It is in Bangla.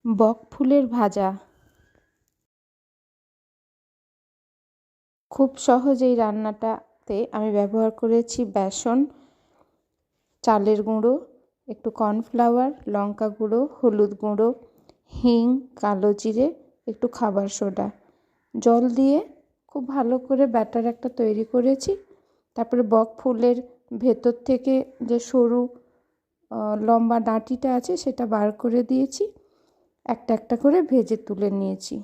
বক ফুলের ভাজা। খুব সহজ এই রান্নাটাতে আমি ব্যবহার করেছি বেসন, চালের গুঁড়ো, একটু কর্নফ্লাওয়ার, লঙ্কা গুঁড়ো, হলুদ গুঁড়ো, হিং, কালো জিরে, একটু খাবার সোডা। জল দিয়ে খুব ভালো করে ব্যাটার একটা তৈরি করেছি। তারপরে বক ফুলের ভেতর থেকে যে সরু লম্বা ডাঁটিটা আছে সেটা বার করে দিয়েছি। একটা একটা করে ভেজে তুলে নিয়েছি।